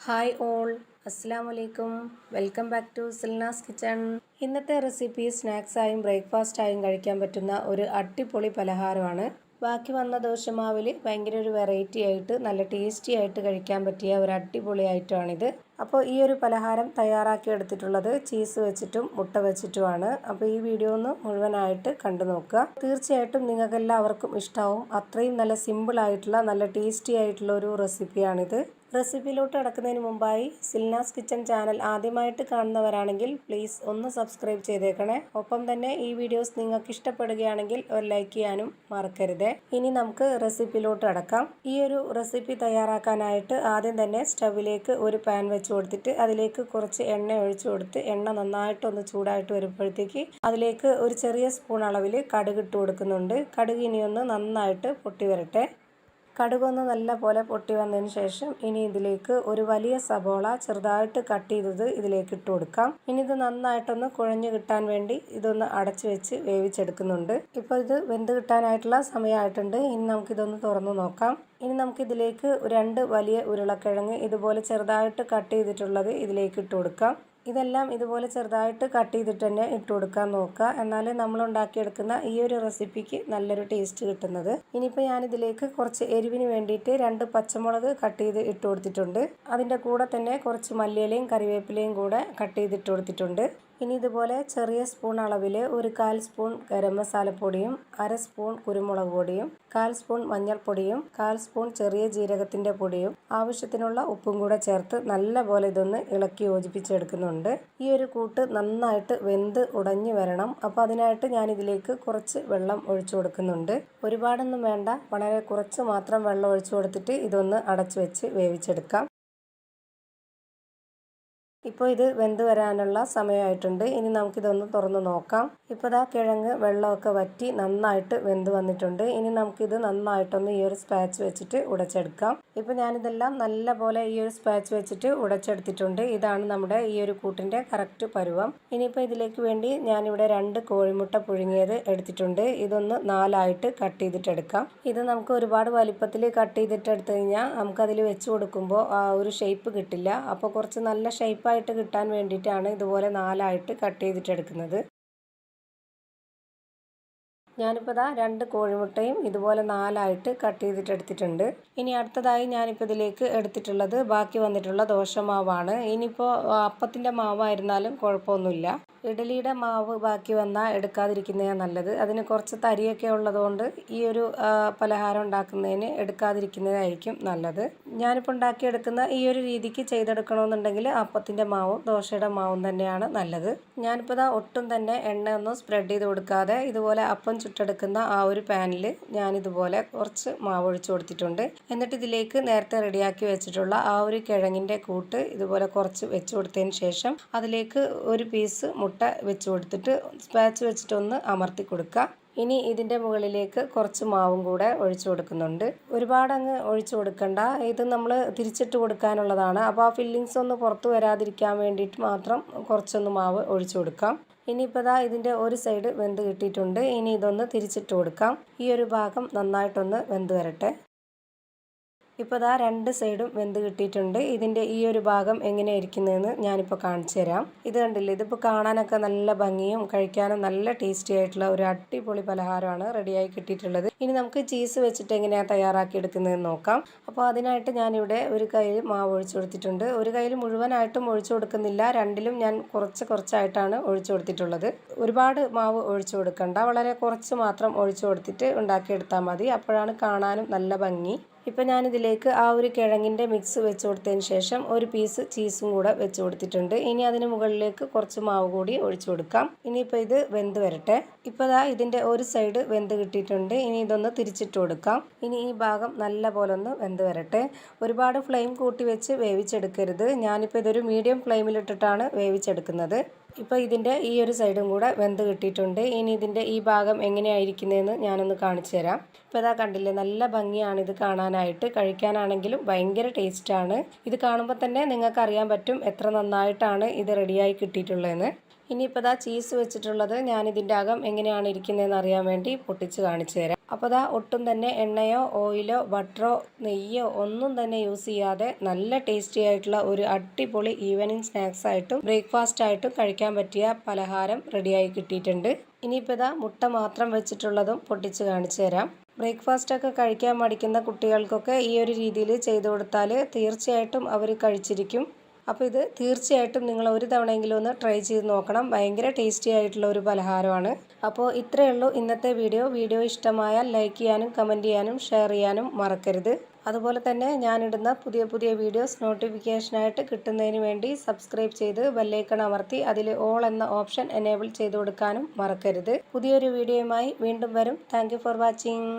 Hi all, അസ്സലാമു അലൈക്കും. Welcome back to Silna's kitchen. ഇന്നത്തെ റെസിപ്പി സ്നാക്സായും ബ്രേക്ക്ഫാസ്റ്റായും കഴിക്കാൻ പറ്റുന്ന ഒരു അടിപൊളി പലഹാരമാണ്. ബാക്കി വന്ന ദോശമാവിൽ ഭയങ്കര ഒരു വെറൈറ്റി ആയിട്ട് നല്ല ടേസ്റ്റി ആയിട്ട് കഴിക്കാൻ പറ്റിയ ഒരു അടിപൊളി ഐറ്റമാണിത്. അപ്പോൾ ഈ ഒരു പലഹാരം തയ്യാറാക്കി എടുത്തിട്ടുള്ളത് ചീസ് വെച്ചിട്ടും മുട്ട വെച്ചിട്ടുമാണ്. അപ്പോൾ ഈ വീഡിയോ ഒന്ന് മുഴുവനായിട്ട് കണ്ടു നോക്കുക. തീർച്ചയായിട്ടും നിങ്ങൾക്ക് എല്ലാവർക്കും ഇഷ്ടമാവും. അത്രയും നല്ല സിമ്പിൾ ആയിട്ടുള്ള നല്ല ടേസ്റ്റി ആയിട്ടുള്ള ഒരു റെസിപ്പിയാണിത്. റെസിപ്പിയിലോട്ട് കിടക്കുന്നതിന് മുമ്പായി സിൽനാസ് കിച്ചൺ ചാനൽ ആദ്യമായിട്ട് കാണുന്നവരാണെങ്കിൽ പ്ലീസ് ഒന്ന് സബ്സ്ക്രൈബ് ചെയ്തേക്കണേ. ഒപ്പം തന്നെ ഈ വീഡിയോസ് നിങ്ങൾക്ക് ഇഷ്ടപ്പെടുകയാണെങ്കിൽ ഒരു ലൈക്ക് ചെയ്യാനും മറക്കരുത്. ഇനി നമുക്ക് റെസിപ്പിയിലോട്ട് കിടക്കാം. ഈ ഒരു റെസിപ്പി തയ്യാറാക്കാനായിട്ട് ആദ്യം തന്നെ സ്റ്റവിലേക്ക് ഒരു പാൻ വെച്ച് കൊടുത്തിട്ട് അതിലേക്ക് കുറച്ച് എണ്ണ ഒഴിച്ചു കൊടുത്ത് എണ്ണ നന്നായിട്ടൊന്ന് ചൂടായിട്ട് വരുമ്പോഴത്തേക്ക് അതിലേക്ക് ഒരു ചെറിയ സ്പൂൺ അളവിൽ കടുക് ഇട്ട് കൊടുക്കുന്നുണ്ട്. കടുക് ഇനിയൊന്ന് നന്നായിട്ട് പൊട്ടി വരട്ടെ. കടുകൊന്ന് നല്ല പോലെ പൊട്ടി വന്നതിന് ശേഷം ഇനി ഇതിലേക്ക് ഒരു വലിയ സബോള ചെറുതായിട്ട് കട്ട് ചെയ്തത് ഇതിലേക്ക് ഇട്ട് കൊടുക്കാം. ഇനി ഇത് നന്നായിട്ടൊന്ന് കുഴഞ്ഞു കിട്ടാൻ വേണ്ടി ഇതൊന്ന് അടച്ചു വെച്ച് വേവിച്ചെടുക്കുന്നുണ്ട്. ഇപ്പോൾ ഇത് വെന്ത് കിട്ടാനായിട്ടുള്ള സമയമായിട്ടുണ്ട്. ഇനി നമുക്കിതൊന്ന് തുറന്നു നോക്കാം. ഇനി നമുക്കിതിലേക്ക് 2 വലിയ ഉരുളക്കിഴങ്ങ് ഇതുപോലെ ചെറുതായിട്ട് കട്ട് ചെയ്തിട്ടുള്ളത് ഇതിലേക്ക് ഇട്ട് കൊടുക്കാം. ഇതെല്ലാം ഇതുപോലെ ചെറുതായിട്ട് കട്ട് ചെയ്തിട്ട് തന്നെ ഇട്ട് കൊടുക്കാൻ നോക്കുക. എന്നാൽ നമ്മൾ ഉണ്ടാക്കിയെടുക്കുന്ന ഈ ഒരു റെസിപ്പിക്ക് നല്ലൊരു ടേസ്റ്റ് കിട്ടുന്നത്. ഇനിയിപ്പോൾ ഞാനിതിലേക്ക് കുറച്ച് എരിവിന് വേണ്ടിയിട്ട് 2 പച്ചമുളക് കട്ട് ചെയ്ത് ഇട്ട് കൊടുത്തിട്ടുണ്ട്. അതിൻ്റെ കൂടെ തന്നെ കുറച്ച് മല്ലിയിലയും കറിവേപ്പിലയും കൂടെ കട്ട് ചെയ്തിട്ട് കൊടുത്തിട്ടുണ്ട്. ഇനി ഇതുപോലെ ചെറിയ സ്പൂൺ അളവിൽ ഒരു 1/4 സ്പൂൺ ഗരം മസാലപ്പൊടിയും 1/2 സ്പൂൺ കുരുമുളക് പൊടിയും 1/4 സ്പൂൺ മഞ്ഞൾപ്പൊടിയും 1/4 സ്പൂൺ ചെറിയ ജീരകത്തിൻ്റെ പൊടിയും ആവശ്യത്തിനുള്ള ഉപ്പും കൂടെ ചേർത്ത് നല്ലപോലെ ഇതൊന്ന് ഇളക്കി യോജിപ്പിച്ചെടുക്കുന്നുണ്ട്. ഈ ഒരു കൂട്ട് നന്നായിട്ട് വെന്ത് ഉടഞ്ഞു വരണം. അപ്പോൾ അതിനായിട്ട് ഞാനിതിലേക്ക് കുറച്ച് വെള്ളം ഒഴിച്ചു കൊടുക്കുന്നുണ്ട്. ഒരുപാടൊന്നും വേണ്ട, വളരെ കുറച്ച് മാത്രം വെള്ളം ഒഴിച്ചു കൊടുത്തിട്ട് ഇതൊന്ന് അടച്ചു വെച്ച് വേവിച്ചെടുക്കാം. ഇപ്പോൾ ഇത് വെന്ത് വരാനുള്ള സമയമായിട്ടുണ്ട്. ഇനി നമുക്കിതൊന്ന് തുറന്ന് നോക്കാം. ഇപ്പോൾ ഇതാ കിഴങ്ങ് വെള്ളമൊക്കെ വറ്റി നന്നായിട്ട് വെന്ത് വന്നിട്ടുണ്ട്. ഇനി നമുക്കിത് നന്നായിട്ടൊന്ന് ഈ ഒരു സ്പാച്ച് വെച്ചിട്ട് ഉടച്ചെടുക്കാം. ഇപ്പോൾ ഞാനിതെല്ലാം നല്ല പോലെ ഈ ഒരു സ്പാച്ച് വെച്ചിട്ട് ഉടച്ചെടുത്തിട്ടുണ്ട്. ഇതാണ് നമ്മുടെ ഈ ഒരു കൂട്ടിൻ്റെ കറക്റ്റ് പരുവം. ഇനിയിപ്പോൾ ഇതിലേക്ക് വേണ്ടി ഞാനിവിടെ 2 കോഴിമുട്ട പുഴുങ്ങിയത് എടുത്തിട്ടുണ്ട്. ഇതൊന്ന് 4 ആയിട്ട് കട്ട് ചെയ്തിട്ടെടുക്കാം. ഇത് നമുക്ക് ഒരുപാട് വലിപ്പത്തിൽ കട്ട് ചെയ്തിട്ട് എടുത്തു കഴിഞ്ഞാൽ നമുക്കതിൽ വെച്ച് കൊടുക്കുമ്പോൾ ആ ഒരു ഷേപ്പ് കിട്ടില്ല. അപ്പോൾ കുറച്ച് നല്ല ഷേപ്പായിട്ട് കിട്ടാൻ വേണ്ടിയിട്ടാണ് ഇതുപോലെ 4 ആയിട്ട് കട്ട് ചെയ്തിട്ടെടുക്കുന്നത്. ഞാനിപ്പോൾ ഇതാ 2 കോഴിമുട്ടയും ഇതുപോലെ 4 ആയിട്ട് കട്ട് ചെയ്തിട്ടെടുത്തിട്ടുണ്ട്. ഇനി അടുത്തതായി ഞാനിപ്പോൾ ഇതിലേക്ക് എടുത്തിട്ടുള്ളത് ബാക്കി വന്നിട്ടുള്ള ദോശമാവാണ്. ഇനിയിപ്പോൾ അപ്പത്തിൻ്റെ മാവായിരുന്നാലും കുഴപ്പമൊന്നുമില്ല. ഇഡലിയുടെ മാവ് ബാക്കി വന്നാൽ എടുക്കാതിരിക്കുന്നതാണ് നല്ലത്. അതിന് കുറച്ച് തരിയൊക്കെ ഉള്ളതുകൊണ്ട് ഈ ഒരു പലഹാരം ഉണ്ടാക്കുന്നതിന് എടുക്കാതിരിക്കുന്നതായിരിക്കും നല്ലത്. ഞാനിപ്പോൾ ഉണ്ടാക്കിയെടുക്കുന്ന ഈ ഒരു രീതിക്ക് ചെയ്തെടുക്കണമെന്നുണ്ടെങ്കിൽ അപ്പത്തിൻ്റെ മാവും ദോശയുടെ മാവും തന്നെയാണ് നല്ലത്. ഞാനിപ്പോൾ ഇതാ ഒട്ടും തന്നെ എണ്ണയൊന്നും സ്പ്രെഡ് ചെയ്ത് കൊടുക്കാതെ ഇതുപോലെ അപ്പം ചുട്ടെടുക്കുന്ന ആ ഒരു പാനിൽ ഞാനിതുപോലെ കുറച്ച് മാവ് ഒഴിച്ചു കൊടുത്തിട്ടുണ്ട്. എന്നിട്ട് ഇതിലേക്ക് നേരത്തെ റെഡിയാക്കി വെച്ചിട്ടുള്ള ആ ഒരു കിഴങ്ങിൻ്റെ കൂട്ട് ഇതുപോലെ കുറച്ച് വെച്ച് കൊടുത്തതിന് ശേഷം അതിലേക്ക് ഒരു പീസ് മുട്ട വെച്ച് കൊടുത്തിട്ട് സ്പാച്ച് വെച്ചിട്ടൊന്ന് അമർത്തി കൊടുക്കുക. ഇനി ഇതിൻ്റെ മുകളിലേക്ക് കുറച്ച് മാവും കൂടെ ഒഴിച്ചു കൊടുക്കുന്നുണ്ട്. ഒരുപാട് അങ്ങ് ഒഴിച്ചു കൊടുക്കണ്ട, ഇത് നമ്മൾ തിരിച്ചിട്ട് കൊടുക്കാനുള്ളതാണ്. അപ്പോൾ ആ ഫില്ലിങ്സ് ഒന്ന് പുറത്ത് വരാതിരിക്കാൻ വേണ്ടിയിട്ട് മാത്രം കുറച്ചൊന്ന് മാവ് ഒഴിച്ചു കൊടുക്കാം. ഇനിയിപ്പോൾ ഇതാ ഇതിൻ്റെ ഒരു സൈഡ് വെന്ത് കിട്ടിയിട്ടുണ്ട്. ഇനി ഇതൊന്ന് തിരിച്ചിട്ട് കൊടുക്കാം. ഈ ഒരു ഭാഗം നന്നായിട്ടൊന്ന് വെന്ത് വരട്ടെ. ഇപ്പോൾ ഇതാ 2 സൈഡും വെന്ത് കിട്ടിയിട്ടുണ്ട്. ഇതിൻ്റെ ഈ ഒരു ഭാഗം എങ്ങനെയാണ് ഇരിക്കുന്നതെന്ന് ഞാനിപ്പോൾ കാണിച്ചു തരാം. ഇത് കണ്ടില്ലേ, ഇതിപ്പോൾ കാണാനൊക്കെ നല്ല ഭംഗിയും കഴിക്കാനും നല്ല ടേസ്റ്റി ആയിട്ടുള്ള ഒരു അടിപൊളി പലഹാരമാണ് റെഡിയായി കിട്ടിയിട്ടുള്ളത്. ഇനി നമുക്ക് ചീസ് വെച്ചിട്ട് എങ്ങനെയാണ് തയ്യാറാക്കി എടുക്കുന്നതെന്ന് നോക്കാം. അപ്പോൾ അതിനായിട്ട് ഞാനിവിടെ ഒരു കയ്യിൽ മാവ് ഒഴിച്ചു കൊടുത്തിട്ടുണ്ട്. ഒരു കയ്യിൽ മുഴുവനായിട്ടും ഒഴിച്ചു കൊടുക്കുന്നില്ല, രണ്ടിലും ഞാൻ കുറച്ചായിട്ടാണ് ഒഴിച്ചു കൊടുത്തിട്ടുള്ളത്. ഒരുപാട് മാവ് ഒഴിച്ചു കൊടുക്കണ്ട, വളരെ കുറച്ച് മാത്രം ഒഴിച്ചു കൊടുത്തിട്ട് ഉണ്ടാക്കിയെടുത്താൽ മതി. അപ്പോഴാണ് കാണാനും നല്ല ഭംഗി. ഇപ്പോൾ ഞാനിതിലേക്ക് ആ ഒരു കിഴങ്ങിൻ്റെ മിക്സ് വെച്ച് കൊടുത്തതിന് ശേഷം ഒരു പീസ് ചീസും കൂടെ വെച്ച് കൊടുത്തിട്ടുണ്ട്. ഇനി അതിന് മുകളിലേക്ക് കുറച്ച് മാവ് കൂടി ഒഴിച്ചു കൊടുക്കാം. ഇനിയിപ്പോൾ ഇത് വെന്ത് വരട്ടെ. ഇപ്പോൾ ദാ ഇതിൻ്റെ ഒരു സൈഡ് വെന്ത് കിട്ടിയിട്ടുണ്ട്. ഇനി ഇതൊന്ന് തിരിച്ചിട്ട് കൊടുക്കാം. ഇനി ഈ ഭാഗം നല്ല പോലെ ഒന്ന് വെന്ത് വരട്ടെ. ഒരുപാട് ഫ്ലെയിം കൂട്ടി വെച്ച് വേവിച്ചെടുക്കരുത്. ഞാനിപ്പോൾ ഇതൊരു മീഡിയം ഫ്ലെയിമിലിട്ടിട്ടാണ് വേവിച്ചെടുക്കുന്നത്. ഇപ്പോൾ ഇതിൻ്റെ ഈ ഒരു സൈഡും കൂടെ വെന്ത് കിട്ടിയിട്ടുണ്ട്. ഇനി ഇതിൻ്റെ ഈ ഭാഗം എങ്ങനെയായിരിക്കുന്നതെന്ന് ഞാനൊന്ന് കാണിച്ചു തരാം. ഇപ്പോൾ ഇതാ കണ്ടില്ലേ, നല്ല ഭംഗിയാണ് ഇത് കാണാനായിട്ട്. കഴിക്കാനാണെങ്കിലും ഭയങ്കര ടേസ്റ്റാണ്. ഇത് കാണുമ്പോൾ തന്നെ നിങ്ങൾക്ക് അറിയാൻ പറ്റും എത്ര നന്നായിട്ടാണ് ഇത് റെഡിയായി കിട്ടിയിട്ടുള്ളതെന്ന്. ഇനിയിപ്പോൾ ദാ ചീസ് വെച്ചിട്ടുള്ളത് ഞാനിതിൻ്റെ അകം എങ്ങനെയാണ് ഇരിക്കുന്നതെന്ന് അറിയാൻ വേണ്ടി പൊട്ടിച്ച് കാണിച്ചു തരാം. അപ്പോൾ ദാ ഒട്ടും തന്നെ എണ്ണയോ ഓയിലോ ബട്ടറോ നെയ്യോ ഒന്നും തന്നെ യൂസ് ചെയ്യാതെ നല്ല ടേസ്റ്റി ആയിട്ടുള്ള ഒരു അടിപൊളി ഈവനിങ് സ്നാക്സ് ആയിട്ടും ബ്രേക്ക്ഫാസ്റ്റ് ആയിട്ടും കഴിക്കാൻ പറ്റിയ പലഹാരം റെഡിയായി കിട്ടിയിട്ടുണ്ട്. ഇനിയിപ്പോൾ ഇതാ മുട്ട മാത്രം വെച്ചിട്ടുള്ളതും പൊട്ടിച്ച് കാണിച്ചു തരാം. ബ്രേക്ക്ഫാസ്റ്റൊക്കെ കഴിക്കാൻ മടിക്കുന്ന കുട്ടികൾക്കൊക്കെ ഈ ഒരു രീതിയിൽ ചെയ്തു കൊടുത്താൽ തീർച്ചയായിട്ടും അവർ കഴിച്ചിരിക്കും. അപ്പോൾ ഇത് തീർച്ചയായിട്ടും നിങ്ങൾ ഒരു തവണയെങ്കിലും ഒന്ന് ട്രൈ ചെയ്ത് നോക്കണം. ഭയങ്കര ടേസ്റ്റി ആയിട്ടുള്ള ഒരു പലഹാരമാണ്. അപ്പോൾ ഇത്രയേ ഉള്ളൂ ഇന്നത്തെ വീഡിയോ ഇഷ്ടമായാൽ ലൈക്ക് ചെയ്യാനും കമൻറ്റ് ചെയ്യാനും ഷെയർ ചെയ്യാനും മറക്കരുത്. അതുപോലെ തന്നെ ഞാനിടുന്ന പുതിയ വീഡിയോസ് നോട്ടിഫിക്കേഷനായിട്ട് കിട്ടുന്നതിന് വേണ്ടി സബ്സ്ക്രൈബ് ചെയ്ത് ബെല്ലൈക്കൺ അമർത്തി അതിൽ ഓൾ എന്ന ഓപ്ഷൻ എനേബിൾ ചെയ്ത് കൊടുക്കാനും മറക്കരുത്. പുതിയൊരു വീഡിയോയുമായി വീണ്ടും വരും. Thank you for watching.